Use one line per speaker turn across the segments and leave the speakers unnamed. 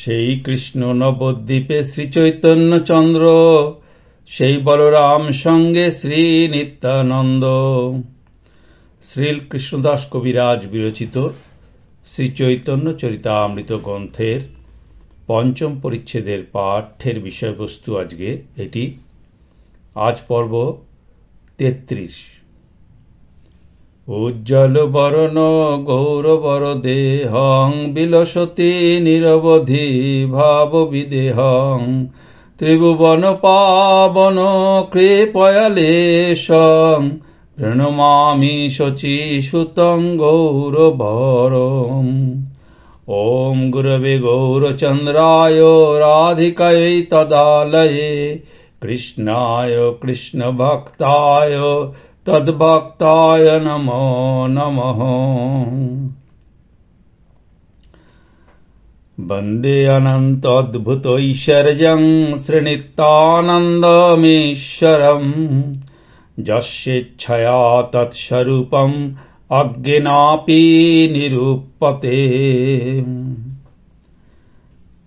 সেই কৃষ্ণ নবদ্বীপে শ্রীচৈতন্য চন্দ্র, সেই বলরাম সঙ্গে শ্রী নিত্যানন্দ। শ্রীকৃষ্ণদাস কবিরাজ বিরচিত শ্রীচৈতন্য চরিতামৃত গ্রন্থের পঞ্চম পরিচ্ছেদের পাঠের বিষয়বস্তু আজকে এটি। আজ পর্ব ৩৩। উজ্জ্বল বরণ গৌরবর দেহং বিলসতি নিরবধি ভাব বিদেহং ত্রিভুবন পাবন কৃপয়ালেশং প্রণমামি শচী সুতং গৌরবরম। ওম গুরবে গৌরচন্দ্রায় রাধিকায় তদালয়ে কৃষ্ণায় কৃষ্ণ ভক্তায় তদ্ভক্তায় নমো নমঃ। বন্দে অনন্ত অদ্ভুত ঐশ্বর্যং শ্রীনিত্যানন্দমেশ্বরম, যস্যেচ্ছয়া তৎস্বরূপম অজ্ঞেনাপি নিরূপতে।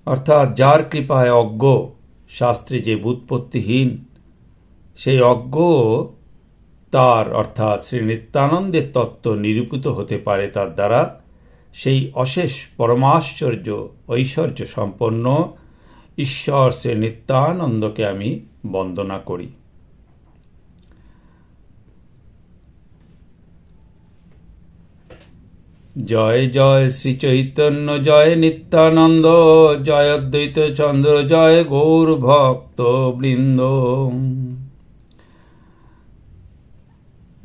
অর্থাৎ যার কৃপায় অজ্ঞ শাস্ত্রে যে বুৎপত্তিহীন, সেই অজ্ঞ তার অর্থাৎ শ্রী নিত্যানন্দের তত্ত্ব নিরূপিত হতে পারে তার দ্বারা। সেই অশেষ পরমাশ্চর্য ঐশ্বর্য সম্পন্ন ঈশ্বর শ্রী নিত্যানন্দকে আমি বন্দনা করি। জয় জয় শ্রী চৈতন্য জয় নিত্যানন্দ, জয় অদ্বৈত চন্দ্র জয় গৌর ভক্ত বৃন্দ।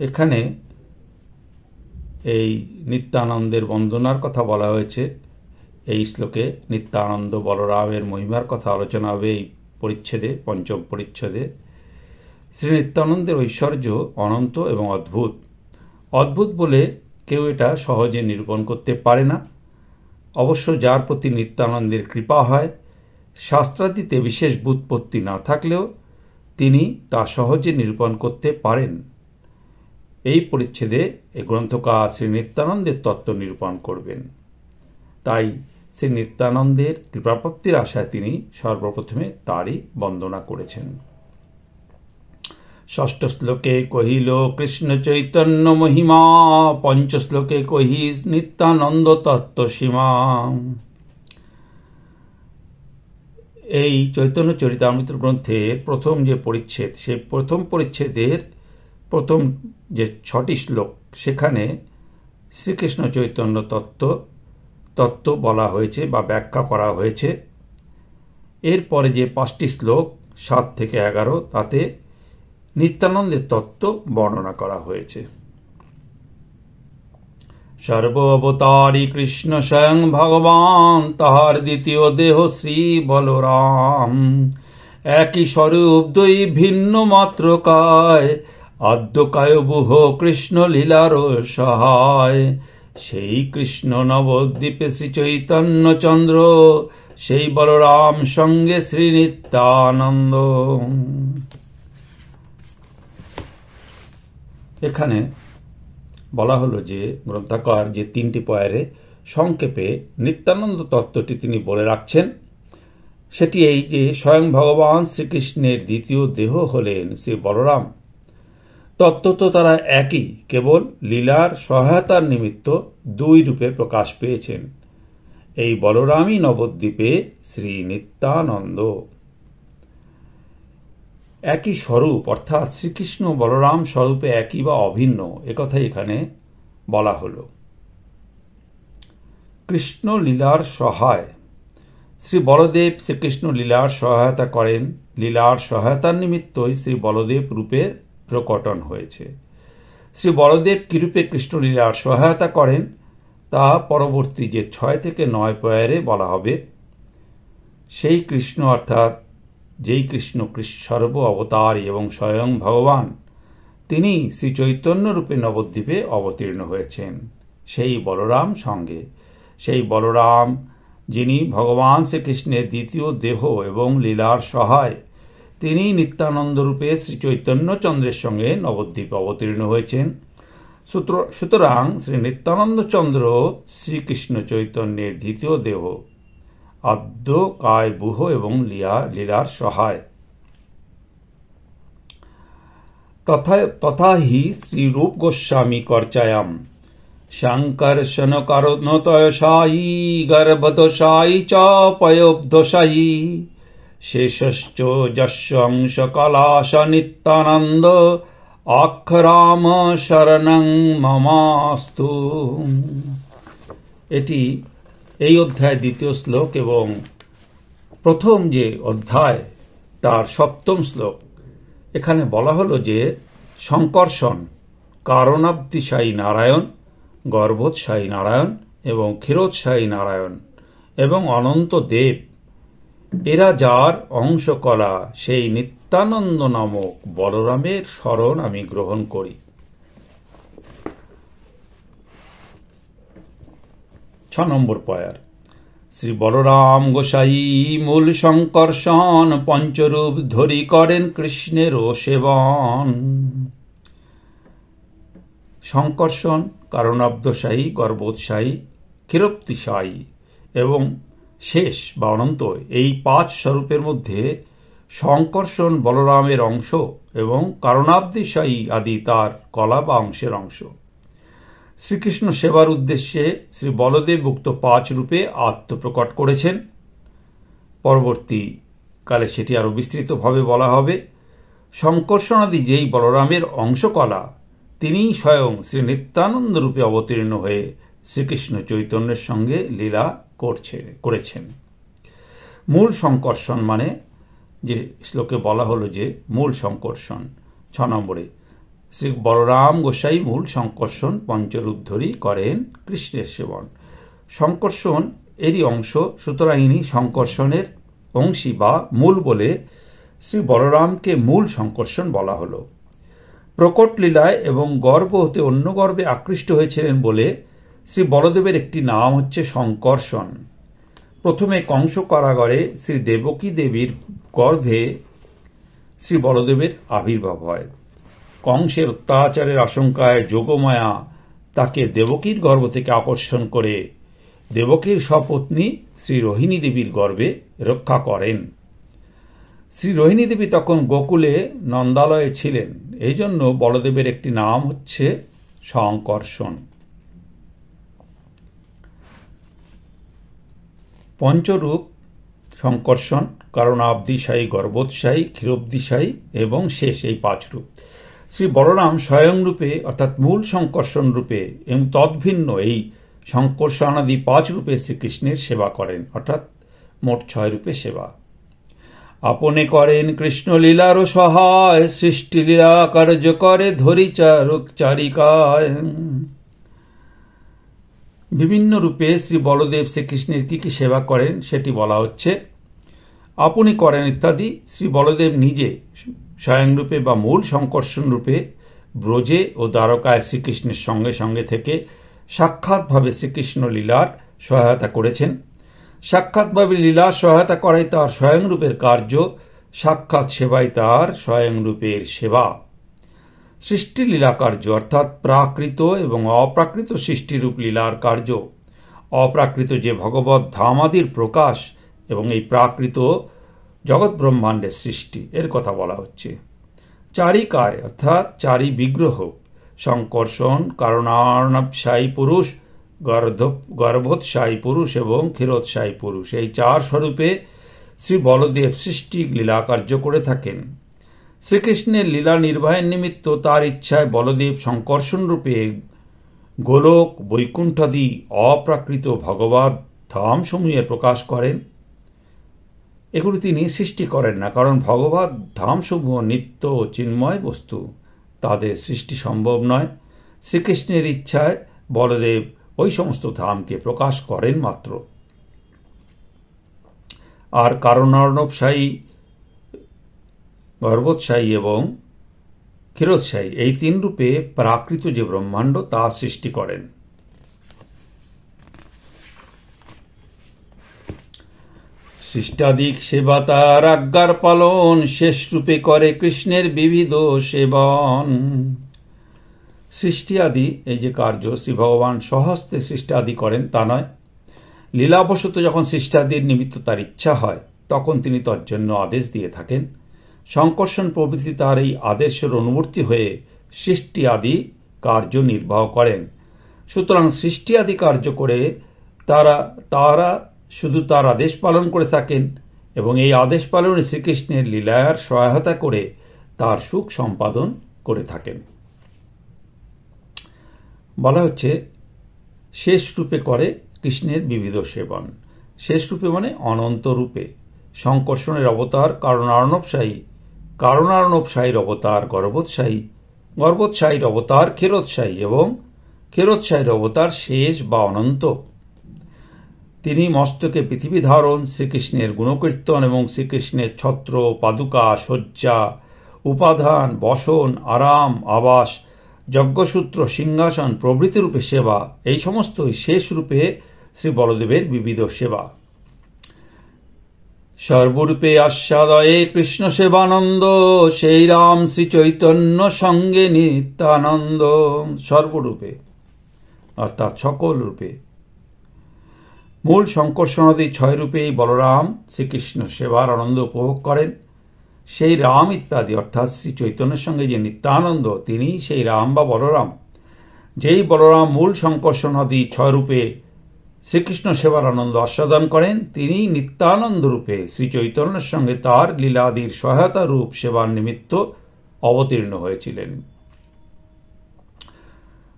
এখানে এই নিত্যানন্দের বন্দনার কথা বলা হয়েছে। এই শ্লোকে নিত্যানন্দ বলরামের মহিমার কথা আলোচনা হবে এই পরিচ্ছেদে, পঞ্চম পরিচ্ছেদে। শ্রী নিত্যানন্দের ঐশ্বর্য অনন্ত এবং অদ্ভুত। অদ্ভুত বলে কেউ এটা সহজে নিরূপণ করতে পারে না। অবশ্য যার প্রতি নিত্যানন্দের কৃপা হয়, শাস্ত্রাদিতে বিশেষ ব্যুৎপত্তি না থাকলেও তিনি তা সহজে নিরূপণ করতে পারেন। এই পরিচ্ছেদে এই গ্রন্থকার শ্রী নিত্যানন্দের তত্ত্ব নিরূপণ করবেন। তাই শ্রী নিত্যানন্দের কৃপাপ্রাপ্তির আশায় তিনি সর্বপ্রথমে তারই বন্দনা করেছেন। ষষ্ঠ শ্লোকে কহিল কৃষ্ণ চৈতন্য মহিমা, পঞ্চ শ্লোকে কহি নিত্যানন্দ তত্ত্ব সীমা। এই চৈতন্য চরিতামৃত গ্রন্থের প্রথম যে পরিচ্ছেদ, সেই প্রথম পরিচ্ছেদের প্রথম যে ৬টি শ্লোক, সেখানে শ্রীকৃষ্ণ চৈতন্য তত্ত্ব বলা হয়েছে বা ব্যাখ্যা করা হয়েছে। এরপরে যে ৫টি শ্লোক ৭ থেকে ১১, তাতে নিত্যানন্দের তত্ত্ব বর্ণনা করা হয়েছে। সর্ব অবতারী কৃষ্ণ স্বয়ং ভগবান, তাহার দ্বিতীয় দেহ শ্রী বলরাম। একই স্বরূপ দুই ভিন্ন মাত্র কায়, আদ্যকায় বুহ কৃষ্ণ লীলার সহায়। সেই কৃষ্ণ নবদ্বীপে শ্রী চৈতন্য চন্দ্র, সেই বলরাম সঙ্গে শ্রী নিত্যানন্দ। এখানে বলা হলো যে গ্রন্থকার যে ৩টি পয়ারে সংক্ষেপে নিত্যানন্দ তত্ত্বটি তিনি বলে রাখছেন, সেটি এই যে স্বয়ং ভগবান শ্রীকৃষ্ণের দ্বিতীয় দেহ হলেন শ্রী বলরাম। তত্ত্ব তো তারা একই, কেবল লীলার সহায়তার নিমিত্ত দুই রূপে প্রকাশ পেয়েছেন। এই বলরামই নবদ্বীপে শ্রী নিত্যানন্দ। একই স্বরূপ অর্থাৎ শ্রীকৃষ্ণ বলরাম স্বরূপে একই বা অভিন্ন, একথাই এখানে বলা হল। কৃষ্ণ লীলার সহায়, শ্রী বলদেব শ্রীকৃষ্ণ লীলার সহায়তা করেন। লীলার সহায়তার নিমিত্তই শ্রী বলদেব রূপের প্রকটন হয়েছে। শ্রী বলদেব কিরূপে কৃষ্ণলীলার সহায়তা করেন তা পরবর্তী যে ৬ থেকে ৯ পয়ারে বলা হবে। সেই কৃষ্ণ অর্থাৎ যেই কৃষ্ণ সর্ব অবতারী এবং স্বয়ং ভগবান, তিনি শ্রী চৈতন্য রূপে নবদ্বীপে অবতীর্ণ হয়েছেন সেই বলরাম সঙ্গে। সেই বলরাম যিনি ভগবান শ্রীকৃষ্ণের দ্বিতীয় দেহ এবং লীলার সহায়, তিনি নিত্যানন্দ রূপে শ্রী চৈতন্য চন্দ্রের সঙ্গে নবদ্বীপে অবতীর্ণ হয়েছেন। সুতরাং শ্রী নিত্যানন্দ চন্দ্র শ্রীকৃষ্ণ চৈতন্যের দ্বিতীয় দেহ, আদ্য কায় বুহ এবং লীলার সহায়। তথা হি শ্রীরূপ গোস্বামী কর্চায়াম শঙ্কর্ষণ কারণতয়সায়ী গর্ভদোষায়ী চ পয়োবদোষায়ী শেষশ্চ যস্য অংশ কলাশ নিত্যানন্দ অক্ষরাম শরণং মমাস্তু। এটি এই অধ্যায় দ্বিতীয় শ্লোক এবং প্রথম যে অধ্যায় তার সপ্তম শ্লোক। এখানে বলা হলো যে শঙ্কর্ষণ কারণাবধিশায়ী নারায়ণ, গর্ভোৎসায়ী নারায়ণ এবং ক্ষীরোৎসায়ী নারায়ণ এবং অনন্ত দেব, এরা যার অংশকলা সেই নিত্যানন্দ নামক বলরামের শরণ আমি গ্রহণ করি। 6 নম্বর পয়ার। শ্রী বলরাম গোসাই মূল শঙ্কর্ষণ পঞ্চরূপ ধরি করেন কৃষ্ণেরও সেবন। শঙ্কর্ষণ কারণাবধশায়ী, গর্ভোৎসায়ী, ক্ষীরোক্তিশায়ী এবং শেষ বা অনন্ত, এই 5 স্বরূপের মধ্যে শঙ্কর্ষণ বলরামের অংশ এবং কারণাবধিশায়ী আদি তার কলা বা অংশের অংশ। শ্রীকৃষ্ণ সেবার উদ্দেশ্যে শ্রী বলদেব উক্ত 5 রূপে আত্মপ্রকট করেছেন। পরবর্তীকালে সেটি আরো বিস্তৃতভাবে বলা হবে। শঙ্কর্ষণাদি যেই বলরামের অংশকলা, তিনিই স্বয়ং শ্রী নিত্যানন্দ রূপে অবতীর্ণ হয়ে শ্রীকৃষ্ণ চৈতন্যের সঙ্গে লীলা করেছেন। মূল শঙ্কর্ষণ মানে যে শ্লোকে বলা হলো যে মূল শঙ্কর্ষণ। 6 নম্বরে শ্রী বলরাম গোসাই মূল শঙ্কর্ষণ পঞ্চরূপ ধরি করেন কৃষ্ণের সেবন। শঙ্কর্ষণ এরই অংশ, সুতরাং ইনি শঙ্কর্ষণের অংশী বা মূল বলে শ্রী বলরামকে মূল শঙ্কর্ষণ বলা হলো। প্রকট লীলায় এবং গর্ভ হতে অন্য গর্ভে আকৃষ্ট হয়েছিলেন বলে শ্রী বলদেবের একটি নাম হচ্ছে শঙ্কর্ষণ। প্রথমে কংস কারাগারে শ্রী দেবকী দেবীর গর্ভে শ্রী বলদেবের আবির্ভাব হয়। কংসের অত্যাচারের আশঙ্কায় যোগমায়া তাকে দেবকীর গর্ভ থেকে আকর্ষণ করে দেবকীর সপত্নী শ্রী রোহিণী দেবীর গর্ভে রক্ষা করেন। শ্রী রোহিণী দেবী তখন গোকুলে নন্দালয়ে ছিলেন, এই জন্য বলদেবের একটি নাম হচ্ছে শঙ্কর্ষণ। পঞ্চরূপ শঙ্কর্ষণ কারণাবধিশায়ী, গর্ভোৎসায়ী, ক্ষীরোবধিশায়ী এবং শেষ, এই 5 রূপ। শ্রী বলরাম স্বয়ং রূপে অর্থাৎ মূল শঙ্কর্ষণ রূপে এবং তদ্ভিন্ন এই শঙ্কর্ষণাদি 5 রূপে শ্রীকৃষ্ণের সেবা করেন, অর্থাৎ মোট 6 রূপে সেবা। আপনে করেন কৃষ্ণ লীলারও সহায়, সৃষ্টি লীলা কার্য করে ধরি চারিকায়। বিভিন্ন রূপে শ্রী বলদেব শ্রীকৃষ্ণের কি কি সেবা করেন সেটি বলা হচ্ছে। আপনি করেন ইত্যাদি শ্রী বলদেব নিজে স্বয়ংরূপে বা মূল শঙ্কর্ষণ রূপে ব্রজে ও দ্বারকায় শ্রীকৃষ্ণের সঙ্গে সঙ্গে থেকে সাক্ষাৎভাবে শ্রীকৃষ্ণ লীলার সহায়তা করেছেন। সাক্ষাৎভাবে লীলার সহায়তা করাই তার স্বয়ংরূপের কার্য, সাক্ষাৎ সেবাই তার স্বয়ংরূপের সেবা। সৃষ্টি লীলা কার্য অর্থাৎ প্রাকৃত এবং অপ্রাকৃত সৃষ্টিরূপ লীলার কার্য। অপ্রাকৃত যে ভগবত ধামাদির প্রকাশ এবং এই প্রাকৃত জগৎ ব্রহ্মাণ্ডের সৃষ্টি, এর কথা বলা হচ্ছে। চারিকায় অর্থাৎ 4 বিগ্রহ, শঙ্কর্ষণ কারণাবধিশায়ী পুরুষ, গর্ভোৎসায়ী পুরুষ এবং ক্ষীরোৎসায়ী পুরুষ, এই 4 স্বরূপে শ্রী বলদেব সৃষ্টি লীলা কার্য করে থাকেন। শ্রীকৃষ্ণের লীলা নির্বাহের নিমিত্ত তার ইচ্ছায় বলদেব শঙ্কর্ষণ রূপে গোলক, বৈকুণ্ঠাদি অপ্রাকৃত ভগবত ধামসমূহের প্রকাশ করেন। এগুলি তিনি সৃষ্টি করেন না, কারণ ভগবত ধামসমূহ নিত্য চিন্ময় বস্তু, তাদের সৃষ্টি সম্ভব নয়। শ্রীকৃষ্ণের ইচ্ছায় বলদেব ওই সমস্ত ধামকে প্রকাশ করেন মাত্র। আর কারণার্ণবশায়ী, গর্ভোৎসায়ী এবং ক্ষীরোৎসায়ী, এই 3 রূপে প্রাকৃত যে ব্রহ্মাণ্ড তা সৃষ্টি করেন। সৃষ্টাদিক সেবা তার আজ্ঞার পালন, শেষ রূপে করে কৃষ্ণের বিবিধ সেবন। সৃষ্টি আদি এই যে কার্য শ্রী ভগবান স্বহস্তে সৃষ্টি আদি করেন তা নয়, লীলাবশত যখন সৃষ্টাদির নিমিত্ত তার ইচ্ছা হয় তখন তিনি তজ্জন্য আদেশ দিয়ে থাকেন। সংকর্ষণ প্রভৃতি তার এই আদেশের অনুবর্তী হয়ে সৃষ্টি আদি কার্য নির্বাহ করেন। সুতরাং সৃষ্টি আদি কার্য করে তারা শুধু তার আদেশ পালন করে থাকেন এবং এই আদেশ পালনে শ্রীকৃষ্ণের লীলার সহায়তা করে তার সুখ সম্পাদন করে থাকেন। বলা হচ্ছে শেষ রূপে করে কৃষ্ণের বিবিধ সেবন। শেষ রূপে মানে অনন্ত রূপে। সংকর্ষণের অবতার কারণার্ণবশাহীর অবতার গর্বোৎসাহীর অবতার ক্ষীরোৎসাহী এবং ক্ষীরোৎসাহীর অবতার শেষ বা অনন্ত। তিনি মস্তকে পৃথিবী ধারণ, শ্রীকৃষ্ণের গুণকীর্তন এবং শ্রীকৃষ্ণের ছত্র, পাদুকা, শয্যা, উপাধান, বসন, আরাম, আবাস, যজ্ঞসূত্র, সিংহাসন প্রভৃতি রূপে সেবা, এই সমস্তই শেষ রূপে শ্রী বলদেবের বিবিধ সেবা। সর্বরূপে আস্বাদয়ে কৃষ্ণ সেবানন্দ, সেই রাম শ্রী চৈতন্য সঙ্গে নিত্যানন্দ। সর্বরূপে অর্থাৎ সকল রূপে। মূল সংকর্ষণাদি 6 রূপেই বলরাম শ্রীকৃষ্ণ সেবার আনন্দ উপভোগ করেন। সেই রাম ইত্যাদি অর্থাৎ শ্রী চৈতন্যের সঙ্গে যে নিত্যানন্দ, তিনি সেই রাম বা বলরাম। যেই বলরাম মূল সংকর্ষণাদি 6 রূপে শ্রীকৃষ্ণ সেবার আনন্দ আস্বাদন করেন, তিনি নিত্যানন্দ রূপে শ্রী চৈতন্যের সঙ্গে তার লীলাদির সহায়তা রূপ সেবার নিমিত্ত অবতীর্ণ হয়েছিলেন।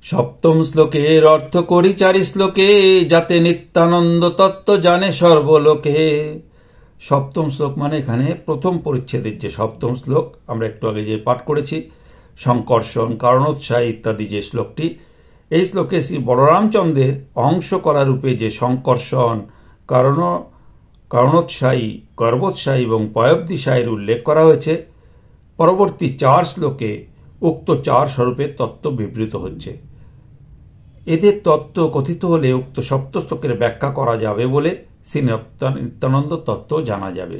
সপ্তম শ্লোকের অর্থ করি 4 শ্লোকে, যাতে নিত্যানন্দ তত্ত্ব জানে সর্বলোকে। সপ্তম শ্লোক মানে এখানে প্রথম পরিচ্ছেদের যে সপ্তম শ্লোক আমরা একটু আগে যে পাঠ করেছি, সংকর্ষণ, কারণোৎসাহী ইত্যাদি যে শ্লোকটি, এই শ্লোকে শ্রী বলরামচন্দ্রের অংশ করা রূপে যে সংকর্ষণ, কারণোৎসাহী, গর্বোৎসাহী এবং পয়ব্দিশাহীর উল্লেখ করা হয়েছে। পরবর্তী 4 শ্লোকে উক্ত 4 স্বরূপের তত্ত্ব বিবৃত হচ্ছে। এদের তত্ত্ব কথিত হলে উক্ত সপ্ত শ্লোকের ব্যাখ্যা করা যাবে বলে শ্রী নিত্যানন্দ তত্ত্ব জানা যাবে।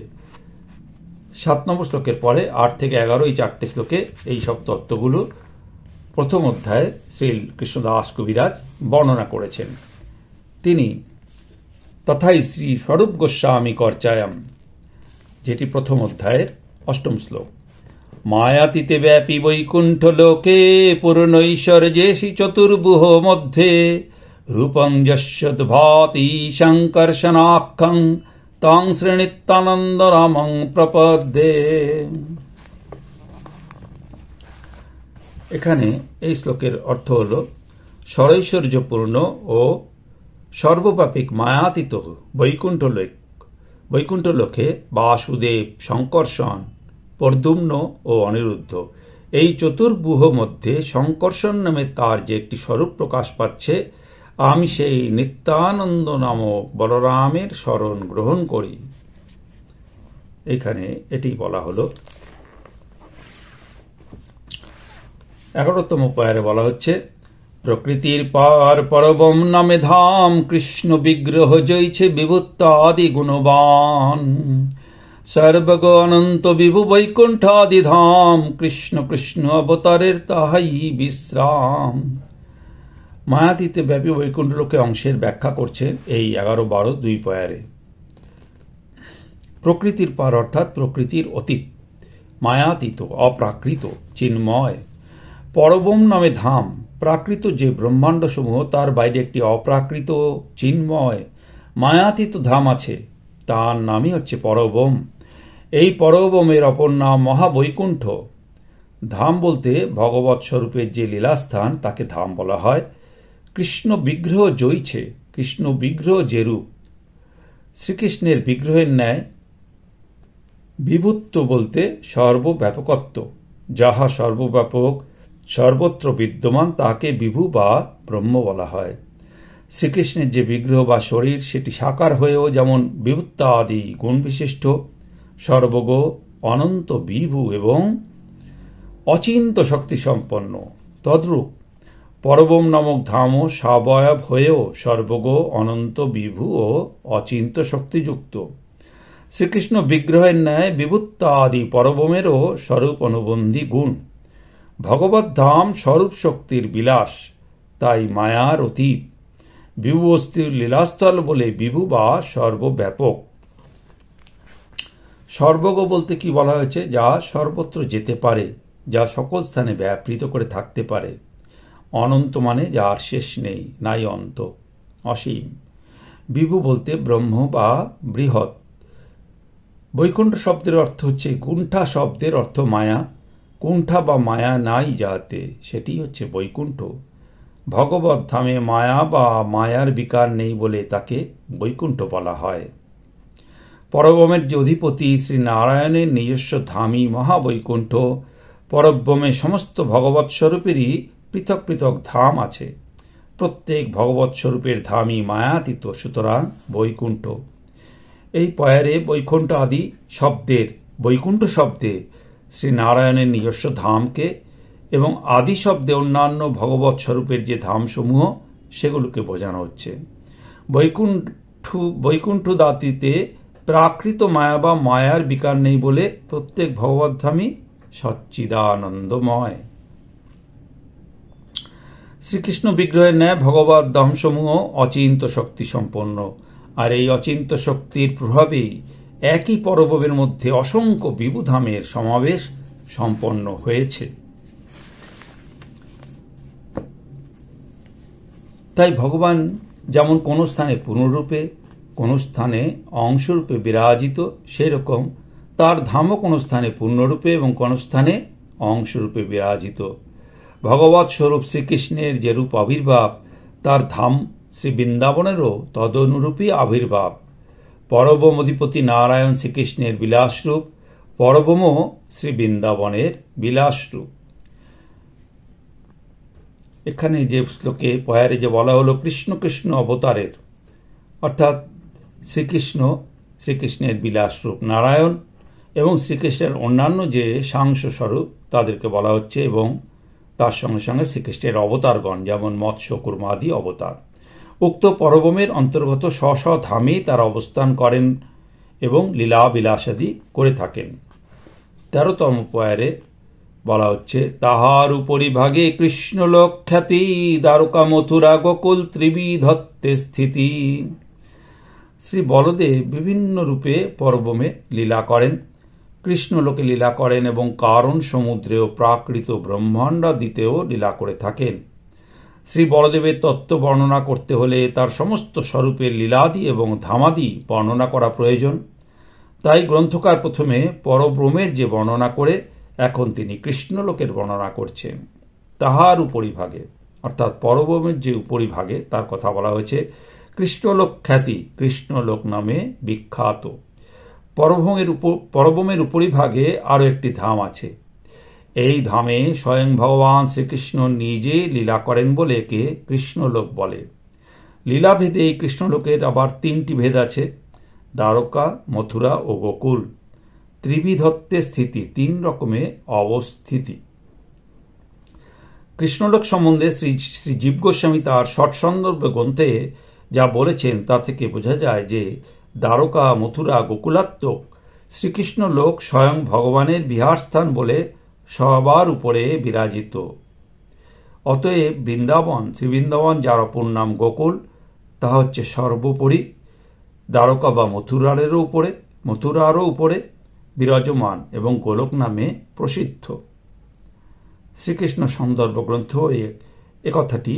7 নম্বর শ্লোকের পরে 8 থেকে 11 এই 4টে শ্লোকে এই সব তত্ত্বগুলো প্রথম অধ্যায়ে শ্রী কৃষ্ণদাস কবিরাজ বর্ণনা করেছেন। তিনি তথাই শ্রী স্বরূপ গোস্বামী করচায়াম, যেটি প্রথম অধ্যায়ের 8ম শ্লোক। মায়াতীতে ব্যাপী বৈকুণ্ঠ লোকে পূর্ণৈশ্বর্যেশি চতুর্ভুহ মধ্যে রূপং যস্যদ্ভাতি সংকর্ষণাখ্যং তং শ্রীনিত্যানন্দ রামং প্রপদ্যে। এখানে এই শ্লোকের অর্থ হল সরৈশ্বর্যপূর্ণ ও সর্বব্যাপিক মায়াতীত বৈকুণ্ঠ লোকে বাসুদেব, সংকর্ষণ, প্রদ্যুম্ন ও অনিরুদ্ধ, এই চতুর্ভুহ মধ্যে সংকর্ষণ নামে তার যে একটি স্বরূপ প্রকাশ পাচ্ছে, আমি সেই নিত্যানন্দ নামক বলরামের শরণ গ্রহণ করি। এখানে এটি বলা হল। 11তম পায়ারে বলা হচ্ছে, প্রকৃতির পার পরবম নামে ধাম, কৃষ্ণ বিগ্রহ জয়ছে বিভূতাদি গুণবান, সর্বগ অনন্ত বিভু বৈকুণ্ঠাদি ধাম, কৃষ্ণ কৃষ্ণ অবতারের তাহাই বিশ্রাম। মায়াতীতে ব্যাপী বৈকুণ্ঠ লোকে অংশের ব্যাখ্যা করছেন এই 11-12 2 পায়ারে। প্রকৃতির পার অর্থাৎ প্রকৃতির অতীত, মায়াতীত, অপ্রাকৃত, চিন্ময়। পরবম নামে ধাম, প্রাকৃত যে ব্রহ্মাণ্ড সমূহ তার বাইরে একটি অপ্রাকৃত, চিন্ময়, মায়াতীত ধাম আছে, তার নামই হচ্ছে পরবম। এই পরবমের অপর নাম মহাবৈকুণ্ঠ। ধাম বলতে ভগবৎ স্বরূপের যে লীলাস্থান তাকে ধাম বলা হয়। কৃষ্ণ বিগ্রহ জয়ছে, কৃষ্ণ বিগ্রহ যে রূপ, শ্রীকৃষ্ণের বিগ্রহের ন্যায়। বিভূত্ব বলতে সর্বব্যাপকত্ব, যাহা সর্বব্যাপক, সর্বত্র বিদ্যমান, তাকে বিভু বা ব্রহ্ম বলা হয়। শ্রীকৃষ্ণের যে বিগ্রহ বা শরীর, সেটি সাকার হয়েও যেমন বিভূত্তা আদি গুণ বিশিষ্ট, সর্বগ, অনন্ত, বিভু এবং অচিন্ত শক্তি সম্পন্ন, তদ্রূপ পরবম নামক ধামও সাবয়ব হয়েও সর্বগ, অনন্ত, বিভু ও অচিন্ত শক্তিযুক্ত। শ্রীকৃষ্ণ বিগ্রহের ন্যায় বিভূত্তা আদি পরবমেরও স্বরূপ অনুবন্ধী গুণ। ভগবৎ ধাম স্বরূপ শক্তির বিলাস, তাই মায়ার অতীত। বিভু বস্তুর লীলাস্থল বলে বিভু বা সর্বব্যাপক। সর্বগ বলতে কি বলা হয়েছে? যা সর্বত্র যেতে পারে, যা সকল স্থানে ব্যাপৃত করে থাকতে পারে। অনন্ত মানে যার শেষ নেই, নাই অন্ত, অসীম। বিভু বলতে ব্রহ্ম বা বৃহৎ। বৈকুণ্ঠ শব্দের অর্থ হচ্ছে, কুণ্ঠা শব্দের অর্থ মায়া। কুণ্ঠা বা মায়া নাই যাতে, সেটি হচ্ছে বৈকুণ্ঠ। ভগবত ধামে মায়া বা মায়ার বিকার নেই বলে তাকে বৈকুণ্ঠ বলা হয়। পরব্রহ্মের যে অধিপতি শ্রী নারায়ণের নিজস্ব ধামই মহাবৈকুণ্ঠ। পরব্রহ্মে সমস্ত ভগবৎ স্বরূপেরই পৃথক পৃথক ধাম আছে। প্রত্যেক ভগবৎ স্বরূপের ধামই মায়াতীত, সুতরাং বৈকুণ্ঠ। এই পয়ারে বৈকুণ্ঠ আদি শব্দের, বৈকুণ্ঠ শব্দে শ্রী নারায়ণের নিজস্ব ধামকে এবং আদি শব্দে অন্যান্য ভগবৎ স্বরূপের যে ধামসমূহ সেগুলোকে বোঝানো হচ্ছে। বৈকুণ্ঠ দাতিতে প্রাকৃত মায়া বা মায়ার বিকার নেই বলে প্রত্যেক ভগবৎ ধামই সচ্চিদানন্দময়। শ্রীকৃষ্ণ বিগ্রহের ন্যায় ভগবৎ ধামসমূহ অচিন্ত শক্তি সম্পন্ন, আর এই অচিন্ত শক্তির প্রভাবেই একই পরব্রহ্মের মধ্যে অসংখ্য বিভুধামের সমাবেশ সম্পন্ন হয়েছে। তাই ভগবান যেমন কোন স্থানে পূর্ণরূপে, কোন স্থানে অংশরূপে বিরাজিত, সেরকম তার ধামও কোন স্থানে পূর্ণরূপে এবং কোন স্থানে অংশরূপে বিরাজিত। ভগবৎ স্বরূপ শ্রীকৃষ্ণের যে রূপ আবির্ভাব, তার ধাম শ্রী বৃন্দাবনেরও তদনুরূপী আবির্ভাব। পরব্রহ্ম অধিপতি নারায়ণ শ্রীকৃষ্ণের বিলাসরূপ, পরব্রহ্ম শ্রী বৃন্দাবনের বিলাসরূপ। এখানে যে শ্লোকে পয়ারে যে বলা হলো কৃষ্ণ কৃষ্ণ অবতারের, অর্থাৎ শ্রীকৃষ্ণের বিলাসরূপ নারায়ণ এবং শ্রীকৃষ্ণের অন্যান্য যে সাংস স্বরূপ তাদেরকে বলা হচ্ছে, এবং তার সঙ্গে সঙ্গে শ্রীকৃষ্ণের অবতারগণ, যেমন মৎস্য কুর্মাদি অবতার। উক্ত পরব্রহ্মের অন্তর্গত স্ব স্ব ধামে তারা অবস্থান করেন এবং লীলা বিলাসাদি করে থাকেন। 13তম পয়ারে বলা হচ্ছে, তাহার উপরিভাগে কৃষ্ণলোক খ্যাতি, দ্বারকা মথুরা গোকুল ত্রিবিধত্তে স্থিতি। শ্রী বলদেব বিভিন্ন রূপে পরব্রহ্মে লীলা করেন, কৃষ্ণলোকে লীলা করেন এবং কারণ সমুদ্রে ও প্রাকৃত ব্রহ্মাণ্ডাদিতেও লীলা করে থাকেন। শ্রী বলদেবের তত্ত্ব বর্ণনা করতে হলে তার সমস্ত স্বরূপের লীলাদি এবং ধামাদি বর্ণনা করা প্রয়োজন। তাই গ্রন্থকার প্রথমে পরব্রহ্মের যে বর্ণনা করে এখন তিনি কৃষ্ণলোকের বর্ণনা করছেন। তাহার উপরিভাগে, অর্থাৎ পরব্রহ্মের যে উপরিভাগে তার কথা বলা হয়েছে। কৃষ্ণলোক খ্যাতি, কৃষ্ণলোক নামে বিখ্যাত। পরব্রহ্মের উপরিভাগে আরও একটি ধাম আছে। এই ধামে স্বয়ং ভগবান শ্রীকৃষ্ণ নিজে লীলা করেন বলে একে কৃষ্ণলোক বলে। লীলাভেদে এই কৃষ্ণলোকের আবার 3টি ভেদ আছে, দ্বারকা, মথুরা ও গোকুল। ত্রিবিধত্তে স্থিতি, 3 রকমের অবস্থিতি। কৃষ্ণলোক সম্বন্ধে শ্রী জীব গোস্বামী তার ষটসন্দর্ভ গ্রন্থে যা বলেছেন তা থেকে বোঝা যায় যে দ্বারকা, মথুরা, গোকুলাত্মক শ্রীকৃষ্ণ লোক স্বয়ং ভগবানের বিহারস্থান বলে সবার উপরে বিরাজিত। অতএব বৃন্দাবন, শ্রীবৃন্দাবন যার অপর নাম গোকুল, তা হচ্ছে সর্বোপরি। দ্বারকা বা মথুরারও উপরে বিরাজমান এবং গোলক নামে প্রসিদ্ধ। শ্রীকৃষ্ণ সন্দর্ভ গ্রন্থ একথাটি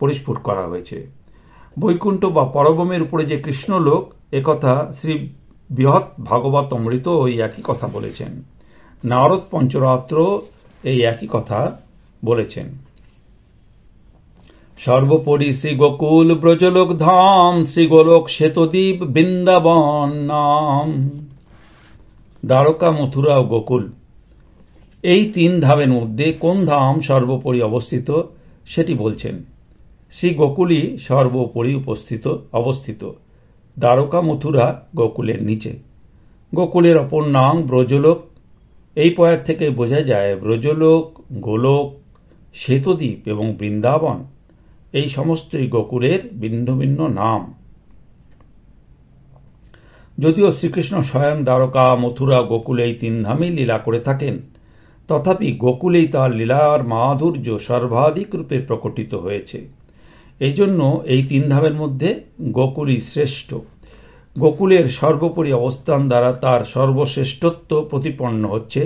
পরিস্ফুট করা হয়েছে। বৈকুণ্ঠ বা পরব্রহ্মের উপরে যে কৃষ্ণলোক, একথা শ্রী বৃহৎ ভাগবত অমৃত এই একই কথা বলেছেন। নারদ পঞ্চরাত্র এই একই কথা বলেছেন। সর্বোপরি শ্রী গোকুল ব্রজলোক ধাম, শ্রী গোলক শ্বেতদ্বীপ বৃন্দাবন নাম। দ্বারকা, মথুরা ও গোকুল এই 3 ধামের মধ্যে কোন ধাম সর্বোপরি অবস্থিত সেটি বলছেন। শ্রী গোকুলই সর্বোপরি অবস্থিত। দ্বারকা, মথুরা গোকুলের নিচে। গোকুলের অপর নাম ব্রজলোক। এই পয়ার থেকে বোঝা যায় ব্রজলোক, গোলক, শ্বেতদ্বীপ এবং বৃন্দাবন এই সমস্তই গোকুলের ভিন্ন ভিন্ন নাম। যদিও শ্রীকৃষ্ণ স্বয়ং দ্বারকা, মথুরা, গোকুল এই 3 ধামেই লীলা করে থাকেন, তথাপি গোকুলেই তার লীলার মাধুর্য সর্বাধিক রূপে প্রকটিত হয়েছে। এই জন্য এই 3 ধামের মধ্যে গোকুলই শ্রেষ্ঠ। গোকুলের সর্বোপরি অবস্থান দ্বারা তার সর্বশ্রেষ্ঠত্ব প্রতিপন্ন হচ্ছে।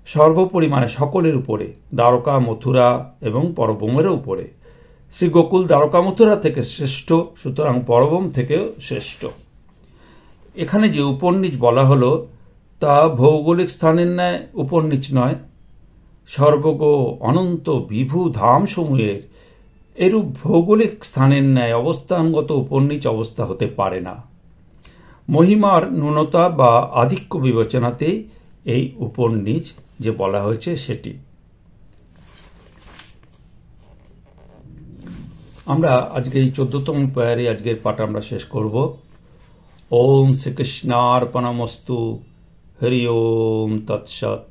সর্বোপরি মানে সকলের উপরে, দ্বারকা, মথুরা এবং পরবমেরও উপরে। শ্রী গোকুল দ্বারকা মথুরা থেকে শ্রেষ্ঠ, সুতরাং পরবম থেকেও শ্রেষ্ঠ। এখানে যে উপনিচ বলা হলো তা ভৌগোলিক স্থানের ন্যায় উপনিচ নয়, সর্বগ অনন্ত বিভু ধামসমূহের এরূপ ভৌগোলিক স্থানের ন্যায় অবস্থানগত উপনিচ অবস্থা হতে পারে না। মহিমার ন্যূনতা বা আধিক্য বিবেচনাতে এই উপনিচ যে বলা হয়েছে সেটি। আমরা আজকে এই 14তম প্যারে আজকের পাঠ আমরা শেষ করব। ওম শ্রীকৃষ্ণার্পণমস্তু। হরি ওম তৎসৎ।